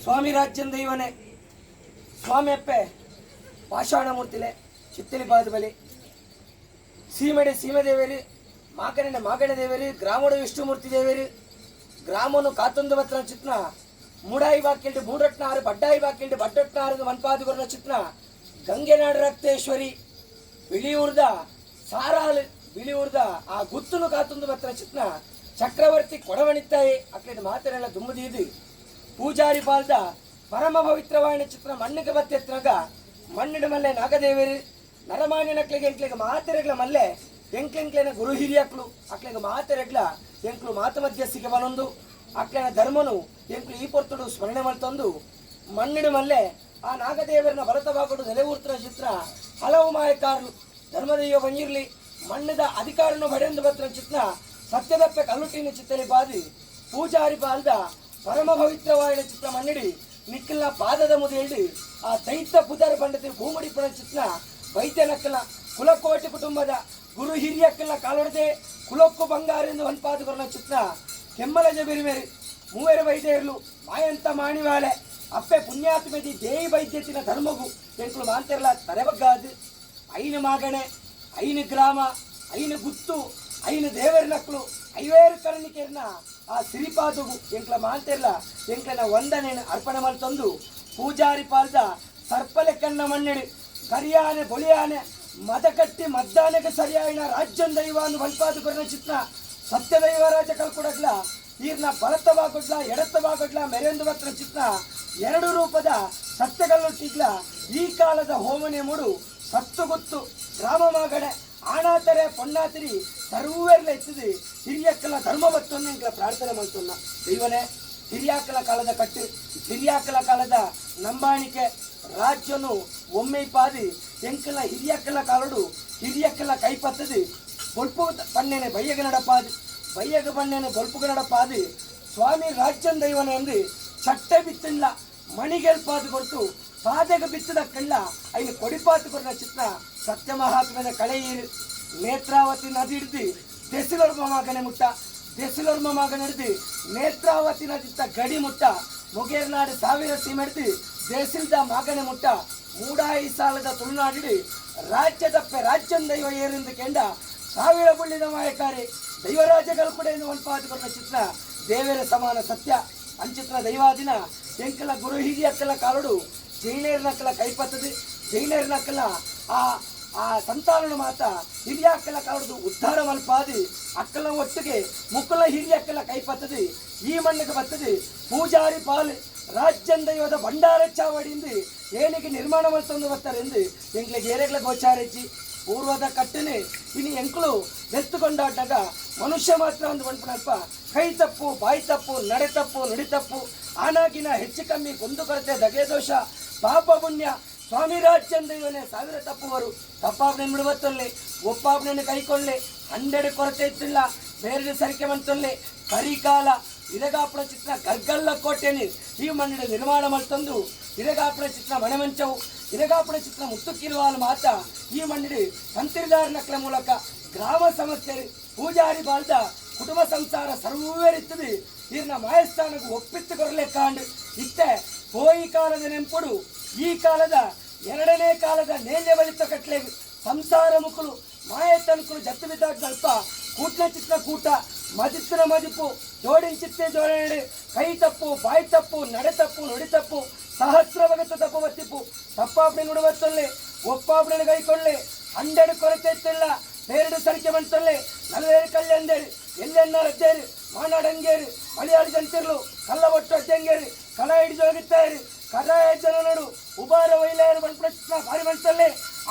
ಸ್ವಾಮಿ ರಾಜ್ಯಂದ ಇವನೇ ಸ್ವಾಮಿ ಅಪ್ಪೆ ಪಾಷಾಣಮೂರ್ತಿಲೆ ಚಿತ್ತಲಿ ಬಾದುಬಲಿ ಸೀಮೆಡೆ ಸೀಮೆದೇವೇರಿ ಮಾಕನೆ ಮಾಗಣ ದೇವೇರಿ ಗ್ರಾಮಡು ವಿಷ್ಣುಮೂರ್ತಿ ದೇವೇರಿ ಗ್ರಾಮನು ಕಾತೊಂದು ಬತ್ರ ಚಿತ್ನ ಮೂಡಾಯಿ ಬಾಕಿಲ್ಡು ಮೂಡಟ್ನಾರು ಬಡ್ಡಾಯಿ ಬಾಕಿಲ್ಡು ಬಡ್ಡಟ್ನಾರು ಮನ್ಪಾದುಗುರನ ಚಿತ್ನ ಗಂಗೆನಾಡು ರಕ್ತೇಶ್ವರಿ ಬಿಳಿಯೂರ್ದ ಸಾರಾಲ್ ಬಿಳಿಯೂರ್ದ ಆ ಗುತ್ತುನು ಕಾತೊಂದು ಬತ್ರ ಚಿತ್ನ ಚಕ್ರವರ್ತಿ ಕೊಡವಣಿತ್ತಾಯಿ ಅಕ್ಕಡೆ ಮಾತರೆಲ್ಲ ದುಮ್ಮದೀದು ಪೂಜಾರಿ ಪಾಲ್ದ ಪರಮ ಪವಿತ್ರವಾಯಿನ ಚಿತ್ರ ಮಣ್ಣಿಗೆ ಬತ್ತೆತ್ರಗ ಮಣ್ಣಿಡ ಮಲ್ಲೆ ನಾಗದೇವೇರಿ ನರಮಾನ್ಯ ನಕ್ಲಿಗೆ ಎಂಕ್ಲಿಗೆ ಮಾತೆರೆಗ್ಲ ಮಲ್ಲೆ ಎಂಕ್ಲೆಂಕ್ಲೆನ ಗುರು ಹಿರಿಯಕ್ಲು ಅಕ್ಲೆಗೆ ಮಾತೆರೆಗ್ಲ ಎಂಕ್ಲು ಮಾತು ಮಧ್ಯಸ್ಥಿಗೆ ಬನೊಂದು ಅಕ್ಲೆನ ಧರ್ಮನು ಎಂಕ್ಲು ಈ ಪೊರ್ತುಡು ಸ್ಮರಣೆ ಮಲ್ತೊಂದು ಮಣ್ಣಿಡ ಮಲ್ಲೆ ಆ ನಾಗದೇವರನ ಭರತವಾಗುಡು ನೆಲೆಯೂರ್ತಿನ ಚಿತ್ರ ಹಲವು ಮಾಯಕಾರರು ಧರ್ಮದೈವ ಬಂಜಿರ್ಲಿ ಮಣ್ಣದ ಅಧಿಕಾರನು ಬಡೆಂದು ಬತ್ರ ಚಿತ್ರ ಸತ್ಯದಪ್ಪೆ ಕಲ್ಲುಟ್ಟಿನ ಚಿತ್ತಲಿ ಬಾದಿ ಪೂಜಾರಿ ಪಾಲ್ದ ಪರಮ ಪವಿತ್ರವಾಯಿನ ಚಿತ್ರ ಮಣ್ಣಿಡಿ ನಿಕ್ಕಲ್ನ ಪಾದದ ಮುದೇಳಿ ಆ ದೈತ್ಯ ಪುದರ ಪಂಡಿತ ಭೂಮಡಿಪಣ ಚಿತ್ರ ವೈದ್ಯ ನಕ್ಕಲ ಕುಲಕೋಟಿ ಕುಟುಂಬದ ಗುರು ಹಿರಿಯಕ್ಕಲ್ನ ಕಾಲೊಡದೆ ಕುಲಕ್ಕೂ ಬಂಗಾರ ಎಂದು ಹೊನ್ಪಾದುಗರನ ಚಿತ್ರ ಕೆಮ್ಮಲ ಜಬಿರಿಮೇರಿ ಮೂವರು ವೈದ್ಯರು ಮಾಯಂತ ಮಾಣಿವಾಳೆ ಅಪ್ಪೆ ಪುಣ್ಯಾತ್ಮೆದಿ ದೇವಿ ವೈದ್ಯತಿನ ಧರ್ಮಗು ಎಂಕಲು ಮಾಂತೆರಲ ತರೆಬಗ್ಗಾದು ಐನು ಮಾಗಣೆ ಐನು ಗ್ರಾಮ ಐನು ಗುತ್ತು ಐನು ದೇವರ ನಕ್ಕಲು ಐವೇರು ಕರಣಿಕೆರ್ನ ಆ ಸಿರಿಪಾದುಗು ಎಂಕ್ಲ ಮಾಂತೆರ್ಲ ಎಂಕ್ಲನ ವಂದನೆಯನ್ನು ಅರ್ಪಣೆ ಮಲ್ತೊಂದು ಪೂಜಾರಿ ಪಾಲ್ದ ಸರ್ಪಲೆಕ್ಕನ್ನ ಮಣ್ಣೆಡಿ ಕರಿಯಾನೆ ಬೊಳಿಯಾನೆ ಮದ ಕಟ್ಟಿ ಮದ್ದಾನೆಗೆ ಸರಿಯಾಯಿನ ರಾಜ್ಯನ್ ದೈವ ಅಂದು ಮಲ್ಪಾದುಗರನ ಚಿತ್ರ ಸತ್ಯ ದೈವ ರಾಜ ಕಲ್ಕೊಡಗ್ಲ ಈರ್ನ ಬಲತ್ತವಾಗೊಡ್ಲ ಎಡತ್ತವಾಗೊಡ್ಲ ಮೆರೆಂದು ಬತ್ರ ಚಿತ್ರ ಎರಡು ರೂಪದ ಸತ್ಯಗಲ್ಲೊಟ್ಟಿಗ್ಲ ಈ ಕಾಲದ ಹೋಮನೆ ಮುಡು ಸತ್ತು ಗೊತ್ತು ಗ್ರಾಮ ಮಾಗಡೆ ಆಣಾತರೆ ಪೊನ್ನಾತಿರಿ ಸರ್ವೆರ್ಲ ಎತ್ತಿದೆ ಹಿರಿಯಕ್ಕಲ ಧರ್ಮವತ್ತನ್ನು ಇಂಕಲ ಪ್ರಾರ್ಥನೆ ಮಾಡ್ತೊನ್ನ ದೈವನೇ ಹಿರಿಯಾಕಲ ಕಾಲದ ಕಟ್ಟು ಹಿರಿಯಾಕಲ ಕಾಲದ ನಂಬಾಣಿಕೆ ರಾಜ್ಯನು ಒಮ್ಮೆ ಪಾದಿ ಎಂಕಲ ಹಿರಿಯಕ್ಕಲ ಕಾಲಡು ಹಿರಿಯಕ್ಕಲ ಕೈಪತ್ತದು ಬೊಲ್ಪು ಪಣ್ಣೆನೆ ಬಯ್ಯಗ ನಡಪಾದು ಬಯ್ಯಗ ಪಣ್ಣೆನೆ ಬೊಲ್ಪುಗ ನಡಪಾದು ಸ್ವಾಮಿ ರಾಜ್ಯನ್ ದೈವನೇ ಎಂದು ಚಟ್ಟೆ ಬಿತ್ತಿಲ್ಲ ಮಣಿಗೆಲ್ಪಾದು ಕೊಟ್ಟು ಪಾದೆಗೆ ಬಿತ್ತದ ಕಳ್ಳ ಐನು ಕೊಡಿಪಾತು ಕೊರನ ಚಿತ್ರ ಸತ್ಯ ಮಹಾತ್ಮನ ಕಳೆಯೀರು ನೇತ್ರಾವತಿ ನದಿ ಹಿಡಿದು ದೆಸಿಲೋರ್ಮ ಮಗನೆ ಮುಟ್ಟ ದೆಸಿಲೋರ್ಮ ಮಗನ ಹಿಡಿದು ನೇತ್ರಾವತಿ ನದಿತ್ತ ಗಡಿ ಮುಟ್ಟ ಮುಗೇರ್ನಾಡು ಸಾವಿರ ಸೀಮೆಡ್ದು ದೇಸಿಲ್ದ ಮಗನೆ ಮುಟ್ಟ ಮೂಡಾಯಿ ಸಾಲದ ತುಳುನಾಡಿಡಿ ರಾಜ್ಯದಪ್ಪೆ ರಾಜ್ಯನ್ ದೈವ ಏರೆಂದು ಕೆಂಡ ಸಾವಿರ ಬುಳ್ಳಿದ ಮಾಯಕಾರಿ ದೈವರಾಜಗಳು ಕೂಡ ಎಂದು ಒನ್ಪಾದು ಕೊರನ ಚಿತ್ರ ದೇವರ ಸಮಾನ ಸತ್ಯ ಅಂಚಿತ್ರ ದೈವಾದಿನ ಎಂಕಲ ಗುರು ಹಿರಿಯಕ್ಕಲ ಕಾಲಡು ಜೈನೇರ್ ನಕ್ಕಲ ಕೈಪತ್ತದು ಜೈನೇರ್ ನಕ್ಕಲ ಆ ಸಂತಾನನ ಮಾತ ಹಿರಿಯಕ್ಕಲ ಕಾಲದು ಉದ್ಧಾರ ಮಲ್ಪಾದಿ ಅಕ್ಕಲ ಒಟ್ಟಿಗೆ ಮುಕ್ಕಲ ಹಿರಿಯಕ್ಕಲ ಕೈಪತ್ತದು ಈ ಮಣ್ಣಿಗೆ ಬರ್ತದೆ ಪೂಜಾರಿ ಪಾಲ್ ರಾಜ್ಯನ್ ದೈವದ ಭಂಡಾರ ಚಾವಡಿಯಿಂದ ಏನಿಗೆ ನಿರ್ಮಾಣ ಮಲ್ತೊಂದು ಬರ್ತಾರೆಂದು ಎಂಕ್ಲಿಗೆ ಏರೆಗ್ಲ ಗೋಚಾರಿಚ್ಚಿ ಪೂರ್ವದ ಕಟ್ಟನೆ ಇನ್ನು ಎಂಕ್ಲು ಎತ್ತುಕೊಂಡಾಟಾಗ ಮನುಷ್ಯ ಮಾತ್ರ ಒಂದು ಬಂದ್ಬಿಡಪ್ಪ ಕೈ ತಪ್ಪು ಬಾಯಿ ತಪ್ಪು ನಡೆ ತಪ್ಪು ನುಡಿ ತಪ್ಪು ಆನಾಗಿನ ಹೆಚ್ಚು ಕಮ್ಮಿ ಕುಂದು ಕೊರತೆ ದಗೆ ದೋಷ ಪಾಪ ಪುಣ್ಯ ಸ್ವಾಮಿ ರಾಜ್ಯನ್ ದೈವನೇ ಸಾವಿರ ತಪ್ಪುವರು ತಪ್ಪಾಬ್ನೆಯನ್ನು ಬಿಡುವತ್ತಲ್ಲಿ ಒಪ್ಪಾಬ್ನೆಯನ್ನು ಕೈಕೊಳ್ಳಿ 100 ಕೊರತೆ ಇತ್ತಿಲ್ಲ ಬೇರೆ ಸರಿಕೆ ಮಂತೊಲ್ಲಿ ಕರಿಕಾಲ ಇರಗಾಪುರ ಚಿತ್ರ ಗರ್ಗಲ್ಲ ಕೋಟೆನಿ ಈ ಮಣ್ಣಿನ ನಿರ್ಮಾಣ ಮಲ್ತೊಂದು ಇರಗಾಪುರ ಚಿತ್ರ ಮಣೆಮಂಚವು ಇರಗಾಪುರ ಚಿತ್ರ ಮುತ್ತುಕ್ಕಿರುವಾಲು ಮಾತ ಈ ಮಣ್ಣಿಡಿ ತಂತ್ರಿದಾರ ನಕ್ಲ ಮೂಲಕ ಗ್ರಾಮ ಸಮಸ್ಯೆ ಪೂಜಾರಿ ಬಾಳ್ದ ಕುಟುಂಬ ಸಂಸಾರ ಸರ್ವೇರಿತ್ತದೆ ಈರ್ನ ಮಾಯಸ್ಥಾನಕ್ಕೆ ಒಪ್ಪಿತ್ತು ಕೊರಲೆ ಕಾಂಡು ಇತ್ತೆ ಹೋಯಿ ಕಾಲದ ನೆಂಪುಡು ಈ ಕಾಲದ ಎರಡನೇ ಕಾಲದ ನೇಲ್ಯ ಬಲಿತ ಕಟ್ಲೆ ಸಂಸಾರ ಮುಕ್ಕಳು ಮಾಯ ತನ್ಕುಲು ಜತ್ತು ಬಿದ್ದಾಗ ಸ್ವಲ್ಪ ಕೂಟ್ನ ಚಿತ್ರ ಕೂಟ ಮದಿತ್ತಿನ ಮದಿಪು ಜೋಡಿನ ಚಿತ್ತೆ ಜೋಡಣೆ ಕೈ ತಪ್ಪು ಬಾಯಿ ತಪ್ಪು ನಡೆ ತಪ್ಪು ನುಡಿ ತಪ್ಪು ಸಹಸ್ರ ಬಗತ್ತು ತಪ್ಪು ಬತ್ತಿಪ್ಪು ತಪ್ಪಾಪಣೆ ನುಡುವತ್ತಲ್ಲಿ ಒಪ್ಪಾಪಣೆ ಕೈಕೊಳ್ಳಿ 100 ಕೊರತೆ ಇತ್ತಿಲ್ಲ ಬೇರೆಡು ಸರಿಕೆ ಬಂತಲ್ಲಿ 40 ಕಲ್ಲೆಂದೇರಿ ಎಲ್ಲೆನ್ನಾರು ಅದ್ದೇರಿ ಮಾನಾಡಂಗೇರಿ ಮಲಯಾಳಿ ಜನತಿರ್ಲು ಕಲ್ಲ ಒಟ್ಟು ಅಡ್ಡಂಗೇರಿ ಕಲ ಹಿಡಿದೋಗಿತ್ತಾರೆ ಕರಾಯ ಜನ ನಡು ಉಬಾರ ವೈಲಾಯರು ಬಂದ್ಬಿಡ ಭಾರಿ ಬಂತಲ್ಲಿ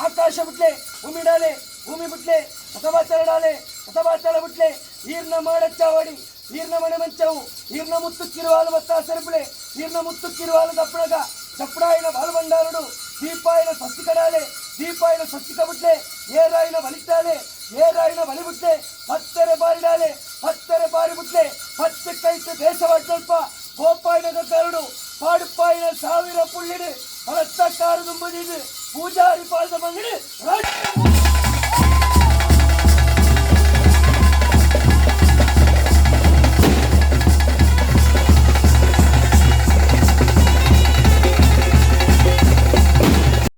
ಆಕಾಶ ಬಿಟ್ಲೆ ಭೂಮಿ ಡಾಲೆ ಭೂಮಿ ಬಿಟ್ಲೆ ಅಥವಾ ತರಡಾಲೆ ಅಥವಾ ತಳ ಬಿಟ್ಲೆ ಈರ್ನ ಮಾಡಚ್ಚಾವಡಿ ಈರ್ನ ಮನೆ ಮಂಚವು ಈರ್ನ ಮುತ್ತುಕ್ಕಿರುವಾಲು ಮತ್ತ ಸರಪಳೆ ಈರ್ನ ಮುತ್ತುಕ್ಕಿರುವಾಲು ದಪ್ಪಳಗ ಚಪ್ಪಡಾಯಿನ ಬಾಲು ಬಂಡಾರಡು ದೀಪಾಯಿನ ಸಸ್ತಿ ಕಡಾಲೆ ದೀಪಾಯಿನ ಸಸ್ತಿ ಕಬಿಟ್ಲೆ ಏರಾಯಿನ ಬಲಿಟ್ಟಾಲೆ ಏರಾಯಿನ ಬಲಿ ಬಿಟ್ಲೆ 10 ಬಾರಿ ಡಾಲೆ 10 ಬಾರಿ ಬಿಟ್ಲೆ 10 ಕೈತು ದೇಶವಾಡ ಸ್ವಲ್ಪ ಗೋಪಾಯಿನ ಕರಡು ಪಾಡುಪಾಯಿನ ಸಾವಿರ ಪುಳ್ಳಿಡು ಹೊರತ ಕಾರು ತುಂಬುದಿದ್ದು ಪೂಜಾರಿ ಪಾದ ಮಂಗಡಿ